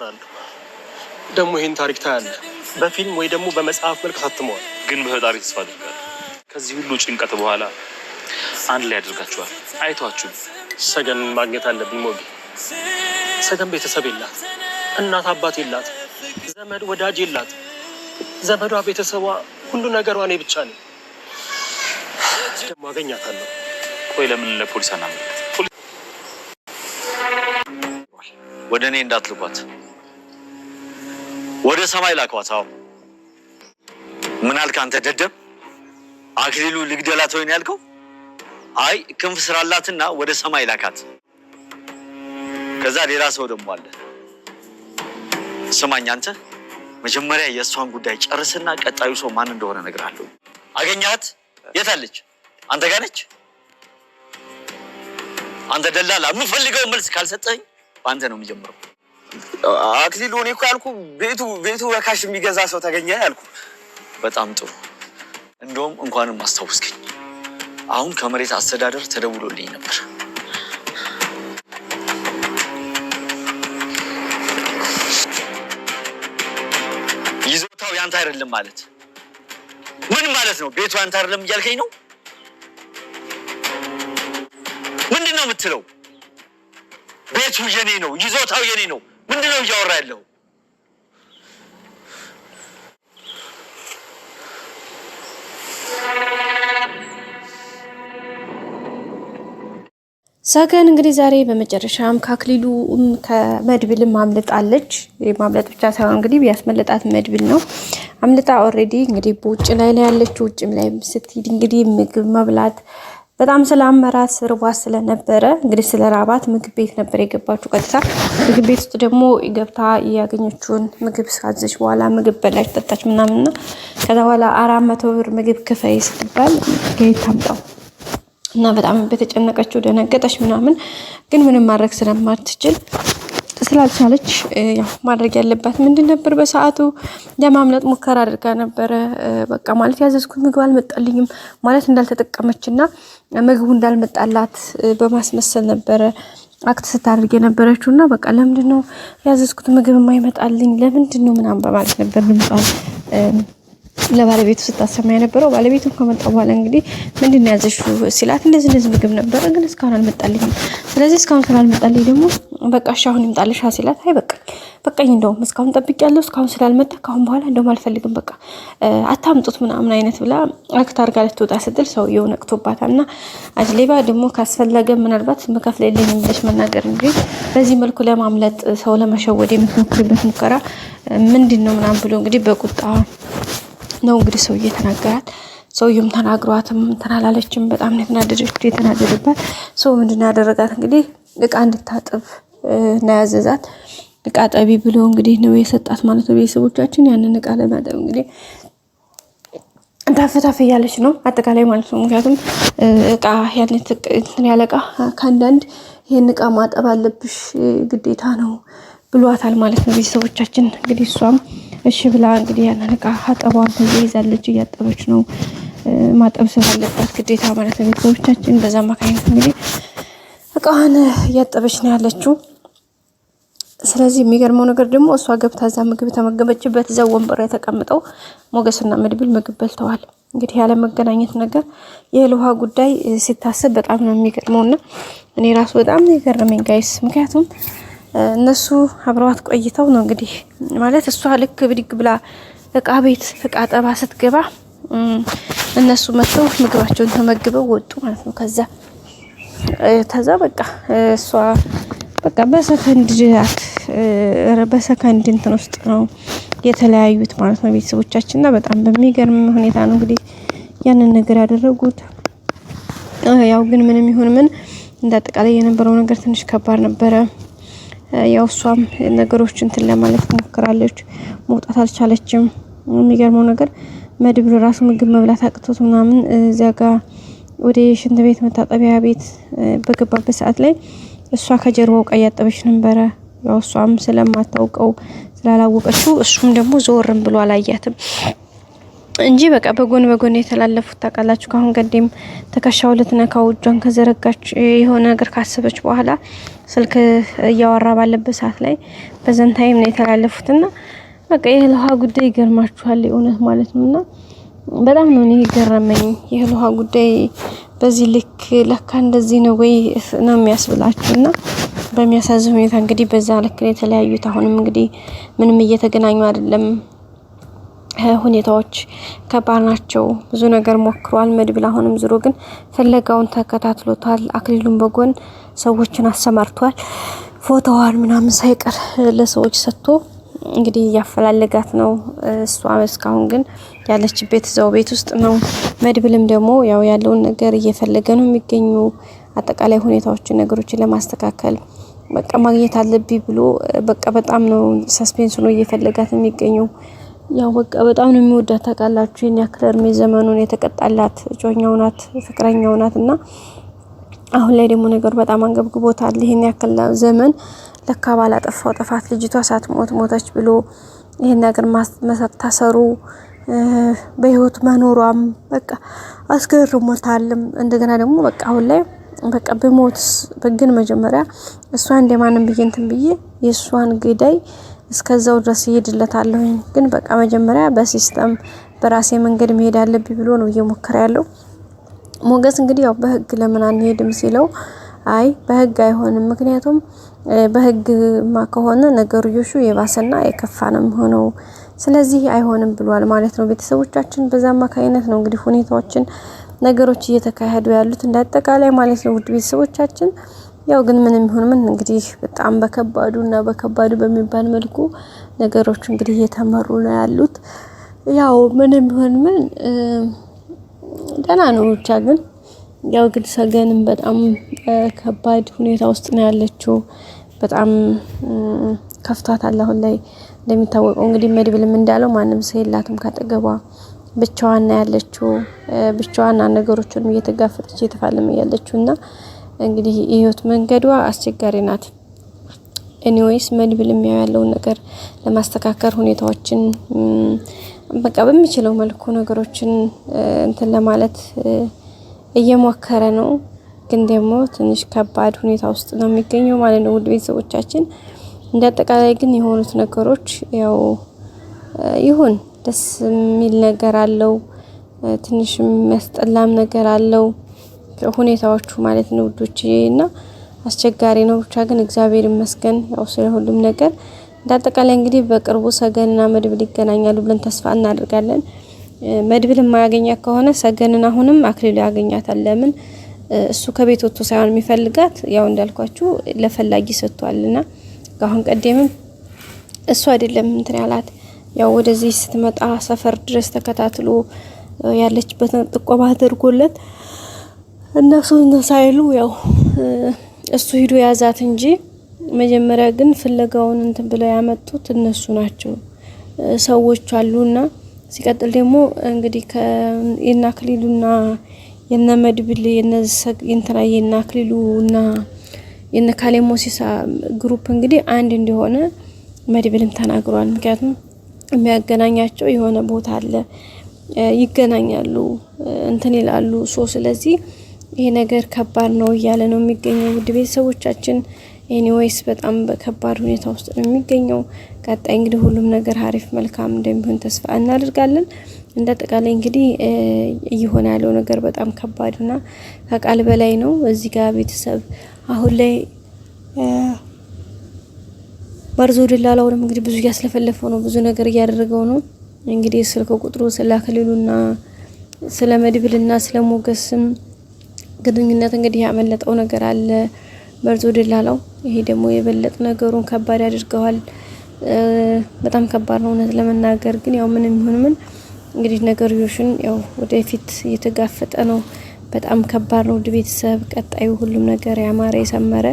አወራለሁ። ደግሞ ይሄን ታሪክ ታያለህ በፊልም ወይ ደግሞ በመጽሐፍ መልክ ታትመዋል። ግን በፈጣሪ ተስፋ አድርጋለሁ ከዚህ ሁሉ ጭንቀት በኋላ አንድ ላይ አድርጋችኋል። አይቷችሁ ሰገን ማግኘት አለብኝ ሞጌ። ሰገን ቤተሰብ የላት፣ እናት አባት የላት፣ ዘመድ ወዳጅ የላት። ዘመዷ ቤተሰቧ ሁሉ ነገሯ እኔ ብቻ ነኝ። ደግሞ አገኛታለሁ። ቆይ ለምን ለፖሊስ አናመለክት? ወደ እኔ እንዳትልኳት፣ ወደ ሰማይ ላኳት። አዎ ምን አልክ አንተ ደደብ? አክሊሉ ልግደላት ወይ ነው ያልከው? አይ ክንፍ ስራላትና ወደ ሰማይ ላካት። ከዛ ሌላ ሰው ደግሞ አለ። ስማኝ አንተ መጀመሪያ የእሷን ጉዳይ ጨርስና ቀጣዩ ሰው ማን እንደሆነ እነግርሃለሁ። አገኛት? የት አለች? አንተ ጋር ነች? አንተ ደላላ የምፈልገው መልስ ካልሰጠኝ በአንተ ነው የሚጀምረው። አክሊሉ እኔ እኮ ያልኩ ቤቱ በካሽ የሚገዛ ሰው ተገኘ ያልኩ። በጣም ጥሩ። እንደውም እንኳንም አስታውስከኝ። አሁን ከመሬት አስተዳደር ተደውሎልኝ ነበር። ይዞታው ያንተ አይደለም ማለት ምን ማለት ነው? ቤቱ ያንተ አይደለም እያልከኝ ነው? ምንድን ነው የምትለው? ቤቱ የኔ ነው፣ ይዞታው የኔ ነው። ምንድን ነው እያወራ ያለው? ሰገን እንግዲህ ዛሬ በመጨረሻም ከአክሊሉ ከመድብልም አምልጣለች። ማምለጥ ብቻ ሳይሆን እንግዲህ ቢያስመለጣት መድብል ነው። አምልጣ ኦልሬዲ እንግዲህ በውጭ ላይ ያለችው ውጭም ላይ ስትሄድ እንግዲህ ምግብ መብላት በጣም ስላመራት ርቧት ስለነበረ እንግዲህ ስለራባት ምግብ ቤት ነበር የገባችው። ቀጥታ ምግብ ቤት ውስጥ ደግሞ ገብታ ያገኘችውን ምግብ ካዘች በኋላ ምግብ በላች፣ ጠጣች ምናምንና ከዛ በኋላ 400 ብር ምግብ ክፈይ ስትባል ከየት ታምጣው እና በጣም በተጨነቀችው ደነገጠች ምናምን። ግን ምንም ማድረግ ስለማትችል ስላልቻለች ያው ማድረግ ያለባት ምንድን ነበር በሰዓቱ ለማምለጥ ሙከራ አድርጋ ነበረ። በቃ ማለት ያዘዝኩት ምግብ አልመጣልኝም ማለት እንዳልተጠቀመችና ምግቡ እንዳልመጣላት በማስመሰል ነበረ አክት ስታደርግ የነበረችውና በቃ ለምንድን ነው ያዘዝኩት ምግብ የማይመጣልኝ ለምንድን ነው ምናምን በማለት ነበር ድምጿን ለባለቤቱ ስታሰማ የነበረው። ባለቤቱም ከመጣ በኋላ እንግዲህ ምንድን ነው ያዘሽው ሲላት እንደዚህ ምግብ ነበር ግን እስካሁን አልመጣልኝም፣ ስለዚህ እስካሁን ስላልመጣልኝ ደግሞ በቃ እሺ አሁን ይምጣልሽ ሲላት አይ በቃኝ እንደውም እስካሁን ጠብቄያለሁ እስካሁን ስላልመጣ ካሁን በኋላ እንደውም አልፈልግም በቃ አታምጡት ምናምን አይነት ብላ አክት አድርጋ ልትወጣ ስትል ሰውየው ነቅቶባታልና አጅሌባ ደግሞ ካስፈለገ ምናልባት መከፍለ የለኝም ብለሽ መናገር እንጂ በዚህ መልኩ ለማምለጥ ሰው ለመሸወድ የምትሞክርበት ሙከራ ምንድን ነው ምናምን ብሎ እንግዲህ በቁጣ ነው እንግዲህ ሰውዬ ተናገራት። ሰውዬም ተናግሯትም ተናላለችም በጣም ነው የተናደደባት። ሰው ምንድነው ያደረጋት እንግዲህ እቃ እንድታጥብ ነው ያዘዛት። እቃ ጠቢ ብሎ እንግዲህ ነው የሰጣት ማለት ነው። ቤተሰቦቻችን ያንን እቃ ለማጠብ እንግዲህ ታፈታፈ ያለች ነው አጠቃላይ ማለት ነው። ምክንያቱም እቃ እንትን ያለ እቃ ከአንዳንድ ይሄን እቃ ማጠብ አለብሽ ግዴታ ነው ብሏታል ማለት ነው። ቤተሰቦቻችን እንግዲህ እሷም እሺ ብላ እንግዲህ ያንን እቃ አጠባዋን ተይዛለች፣ እያጠበች ነው ማጠብ ስላለባት ግዴታ ማለት ነው። ቤተሰቦቻችን በዛ ማካኝነት እንግዲህ እቃዋን እያጠበች ነው ያለችው። ስለዚህ የሚገርመው ነገር ደግሞ እሷ ገብታ እዛ ምግብ ተመገበችበት እዛ ወንበር ላይ ተቀምጠው ሞገስና መድብል ምግብ በልተዋል። እንግዲህ ያለ መገናኘት ነገር የእህል ውሃ ጉዳይ ሲታሰብ በጣም ነው የሚገርመውና እኔ ራሱ በጣም ነው የገረመኝ ጋይስ። ምክንያቱም እነሱ አብረዋት ቆይተው ነው እንግዲህ ማለት እሷ ልክ ብድግ ብላ እቃ ቤት እቃ ጠባ ስትገባ እነሱ መጥተው ምግባቸውን ተመግበው ወጡ ማለት ነው። ከዛ በቃ እሷ በቃ በሰከንድ እንትን ውስጥ ነው የተለያዩት ማለት ነው ቤተሰቦቻችንና በጣም በሚገርም ሁኔታ ነው እንግዲህ ያንን ነገር ያደረጉት። ያው ግን ምንም ይሁን ምን እንዳጠቃላይ የነበረው ነገር ትንሽ ከባድ ነበረ። ያው እሷም ነገሮችን እንትን ለማለት ሞክራለች፣ መውጣት አልቻለችም። የሚገርመው ነገር መድብል ራሱ ምግብ መብላት አቅቶት ምናምን እዚያ ጋር ወደ ሽንት ቤት መታጠቢያ ቤት በገባበት ሰዓት ላይ እሷ ከጀርባው እቃ እያጠበች ነበረ። ያው እሷም ስለማታውቀው ስላላወቀችው እሱም ደግሞ ዞርም ብሎ አላያትም። እንጂ በቃ በጎን በጎን የተላለፉት ታውቃላችሁ። ካሁን ቀደም ተከሻው ልትነካው እጇን ከዘረጋች የሆነ ነገር ካሰበች በኋላ ስልክ እያወራ ባለበት ሰዓት ላይ በዘን ታይም ነው የተላለፉትና በቃ የህልውሃ ጉዳይ ይገርማችኋል የእውነት ማለት ነውና በጣም ነው እኔ ገረመኝ። የህልውሃ ጉዳይ በዚህ ልክ ለካ እንደዚህ ነው ወይ ነው የሚያስብላችሁና በሚያሳዝን ሁኔታ እንግዲህ በዛ ልክ ነው የተለያዩት። አሁንም እንግዲህ ምንም እየተገናኙ አይደለም። ሁኔታዎች ከባድ ናቸው። ብዙ ነገር ሞክሯል መድብል። አሁንም ዝሮ ግን ፍለጋውን ተከታትሎታል። አክሊሉን በጎን ሰዎችን አሰማርቷል። ፎቶዋን ምናምን ሳይቀር ለሰዎች ሰጥቶ እንግዲህ እያፈላለጋት ነው። እሷ እስካሁን ግን ያለችበት እዛው ቤት ውስጥ ነው። መድብልም ደግሞ ያው ያለውን ነገር እየፈለገ ነው የሚገኙ አጠቃላይ ሁኔታዎችን ነገሮችን ለማስተካከል በቃ ማግኘት አለብኝ ብሎ በቃ በጣም ነው ሰስፔንስ ነው እየፈለጋት የሚገኘው። ያው በቃ በጣም ነው የሚወዳት ታውቃላችሁ። የኛ ክለርሜ ዘመኑን የተቀጣላት ጮኛው ናት፣ ፍቅረኛው ናትና አሁን ላይ ደግሞ ነገር በጣም አንገብግቦታል። ይሄን ያክል ዘመን ለካ ባላጠፋው ጥፋት ልጅቷ ሳትሞት ሞተች ብሎ ይሄን ነገር ማስተታሰሩ በህይወት መኖሯም በቃ አስገርሞታልም። እንደገና ደግሞ በቃ አሁን ላይ በቃ በሞት በግን መጀመሪያ እሷን እንደማንም ብዬ እንትን ብዬ የእሷን ግዳይ እስከዛው ድረስ ይሄድለታለሁ ግን በቃ መጀመሪያ በሲስተም በራሴ መንገድ መሄድ አለብኝ ብሎ ነው እየሞከረ ያለው። ሞገስ እንግዲህ ያው በህግ ለምን አንሄድም ሲለው አይ በህግ አይሆንም፣ ምክንያቱም በህግ ከሆነ ነገርዮሹ የባሰና የከፋ ነው የሚሆነው፣ ስለዚህ አይሆንም ብሏል ማለት ነው። ቤተሰቦቻችን በዛ አማካይነት ነው እንግዲህ ሁኔታዎችን ነገሮች እየተካሄዱ ያሉት እንዳጠቃላይ ማለት ነው። ውድ ቤተሰቦቻችን ያው ግን ምንም ይሁን ምን እንግዲህ በጣም በከባዱ በሚባል መልኩ ነገሮች እንግዲህ እየተመሩ ነው ያሉት። ያው ምንም ይሁን ምን ደህና ነው ብቻ ግን ያው ግን ሰገንም በጣም ከባድ ሁኔታ ውስጥ ነው ያለችው። በጣም ከፍቷታል አሁን ላይ። እንደሚታወቀው እንግዲህ መድብልም እንዳለው ማንም ሰው የላትም ካጠገቧ፣ ብቻዋን ነው ያለችው። ብቻዋን ነገሮችን እየተጋፈጠች እየተፋለመ ያለችውና እንግዲህ የህይወት መንገዷ አስቸጋሪ ናት። ኤኒዌይስ መድብልም ያለውን ነገር ለማስተካከል ሁኔታዎችን በቃ በሚችለው መልኩ ነገሮችን እንትን ለማለት እየሞከረ ነው። ግን ደግሞ ትንሽ ከባድ ሁኔታ ውስጥ ነው የሚገኘው ማለት ነው። ውድ ቤተሰቦቻችን እንዳጠቃላይ ግን የሆኑት ነገሮች ያው ይሁን ደስ የሚል ነገር አለው፣ ትንሽ የሚያስጠላም ነገር አለው ሁኔታዎቹ ማለት ነው ውዶቼና አስቸጋሪ ነው። ብቻ ግን እግዚአብሔር ይመስገን ያው ስለሁሉም ነገር። እንዳጠቃላይ እንግዲህ በቅርቡ ሰገንና መድብል ይገናኛሉ ብለን ተስፋ እናደርጋለን። መድብል የማያገኛ ከሆነ ሰገንን አሁንም አክሊሉ ያገኛታል። ለምን እሱ ከቤት ወጥቶ ሳይሆን የሚፈልጋት ያው እንዳልኳችሁ ለፈላጊ ሰጥቷልና አሁን ቀደምም እሱ አይደለም እንትን ያላት ያው ወደዚህ ስትመጣ ሰፈር ድረስ ተከታትሎ ያለችበትን ጥቆማ አድርጎለት እነሱ ሳይሉ ያው እሱ ሄዶ ያዛት እንጂ መጀመሪያ ግን ፍለጋውን እንትን ብለው ያመጡት እነሱ ናቸው ሰዎች አሉና። ሲቀጥል ደግሞ እንግዲህ የና አክሊሉና የና መድብል የና አክሊሉና የና ካሌሞሲሳ ግሩፕ እንግዲህ አንድ እንደሆነ መድብልም ተናግሯል። ምክንያቱም የሚያገናኛቸው የሆነ ቦታ አለ፣ ይገናኛሉ፣ እንትን ይላሉ። ስለዚህ ይሄ ነገር ከባድ ነው እያለ ነው የሚገኘው። ውድ ቤተሰቦቻችን ኤኒዌይስ በጣም በከባድ ሁኔታ ውስጥ ነው የሚገኘው። ቀጣይ እንግዲህ ሁሉም ነገር አሪፍ መልካም እንደሚሆን ተስፋ እናደርጋለን። እንደጠቃላይ እንግዲህ እየሆነ ያለው ነገር በጣም ከባድና ከቃል በላይ ነው። እዚህ ጋር ቤተሰብ አሁን ላይ ባርዞ ደላላውንም እንግዲህ ብዙ ያስለፈለፈው ነው፣ ብዙ ነገር እያደረገው ነው። እንግዲህ ስልክ ቁጥሩ ስለ አክሊሉና ስለ መድብልና ስለ ሞገስም ግንኙነት እንግዲህ ያመለጠው ነገር አለ ባርዞ ደላላው። ይሄ ደግሞ የበለጠ ነገሩን ከባድ ያደርገዋል። በጣም ከባድ ነው እውነት ለመናገር። ግን ያው ምንም ይሁን ምን እንግዲህ ነገርዮሽን ያው ወደፊት እየተጋፈጠ ነው። በጣም ከባድ ነው። ውድ ቤተሰብ ቀጣዩ ሁሉም ነገር ያማረ የሰመረ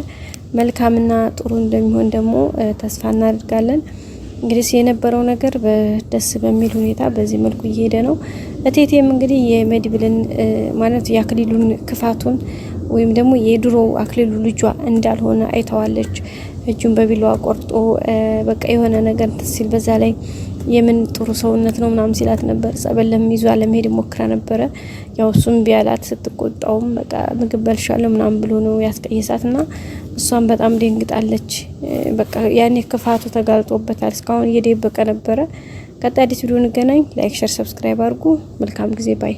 መልካምና ጥሩ እንደሚሆን ደግሞ ተስፋ እናደርጋለን። እንግዲህ የነበረው ነገር በደስ በሚል ሁኔታ በዚህ መልኩ እየሄደ ነው። እቴቴም እንግዲህ የመድብልን ማለት የአክሊሉን ክፋቱን ወይም ደግሞ የድሮ አክሊሉ ልጇ እንዳልሆነ አይተዋለች። እጁን በቢላዋ ቆርጦ በቃ የሆነ ነገር ሲል በዛ ላይ የምን ጥሩ ሰውነት ነው ምናምን ሲላት ነበር። ጸበል ለሚይዙ አለመሄድ ሞክራ ነበረ። ያው እሱም ቢያላት ስትቆጣውም በቃ ምግብ በልሻለሁ ምናምን ብሎ ነው ያስቀየሳትና እሷም በጣም ደንግጣለች። በቃ ያኔ ክፋቱ ተጋልጦበታል። እስካሁን እየደበቀ ነበረ። ቀጣይ አዲስ ቪዲዮ እንገናኝ። ላይክ፣ ሼር፣ ሰብስክራይብ አድርጉ። መልካም ጊዜ ባይ